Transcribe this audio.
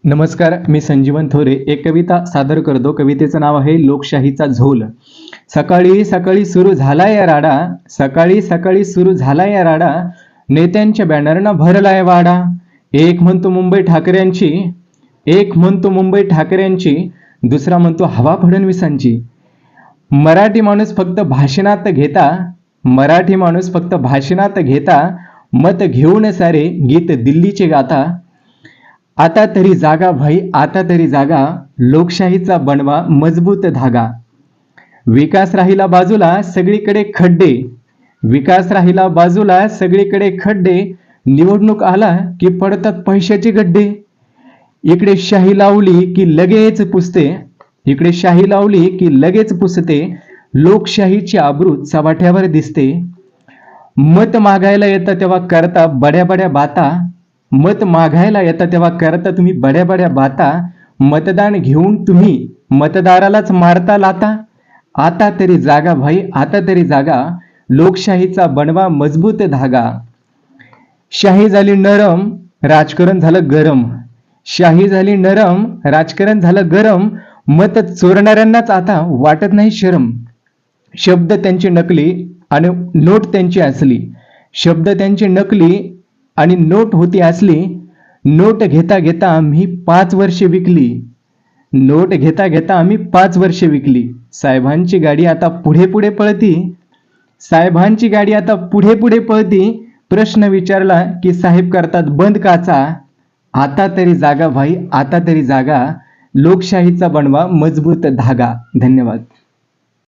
नमस्कार, मी संजीवन थोरे एक कविता सादर करतो. कवितेचं नाव आहे लोकशाहीचा झोल. सकाळी सकाळी सुरू झाला या राडा, सकाळी सकाळी सुरू झाला या राडा, नेत्यांच्या बॅनरनं भरलाय वाडा. एक म्हणतो मुंबई ठाकरेंची, एक म्हणतो मुंबई ठाकरेंची, दुसरा म्हणतो हवा फडणवीसांची. मराठी माणूस फक्त भाषणात घेता, मराठी माणूस फक्त भाषणात घेता, मत घेऊन सारे गीत दिल्लीचे गाता. आता तरी जागा भाई, आता तरी जागा, लोकशाहीचा बनवा मजबूत धागा. विकास राहिला बाजूला सगळीकडे खड्डे, विकास राहिला बाजूला सगळीकडे खड्डे, निवडणूक आला की पडतात पैशाचे गड्डे. इकडे शाही लावली की लगेच पुसते, इकडे शाही लावली की लगेच पुसते, लोकशाहीची आबरू चव्हाट्यावर दिसते. मत मागायला येतं तेव्हा करता बड्या बड्या बाता, मत मागायला येता तेव्हा करता तुम्ही बड्या बड्या बाता, मतदान घेऊन तुम्ही मतदारालाच मारता लाता. आता तरी जागा भाई, आता तरी जागा, लोकशाहीचा बनवा मजबूत धागा. शाही झाली नरम, राजकारण झालं गरम, शाही झाली नरम, राजकारण झालं गरम, मत चोरणाऱ्यांनाच आता वाटत नाही शरम. शब्द त्यांची नकली आणि नोट त्यांची असली, शब्द त्यांची नकली आणि नोट होती असली. नोट घेता घेता आम्ही 5 वर्षे विकली, नोट घेता घेता आम्ही 5 वर्षे विकली. साहेबांची गाडी आता पुढे पुढे पळती, साहेबांची गाडी आता पुढे पुढे पळती. प्रश्न विचारला की साहेब करतात बंद काचा. आता तरी जागा भाई, आता तरी जागा, लोकशाहीचा बनवा मजबूत धागा. धन्यवाद.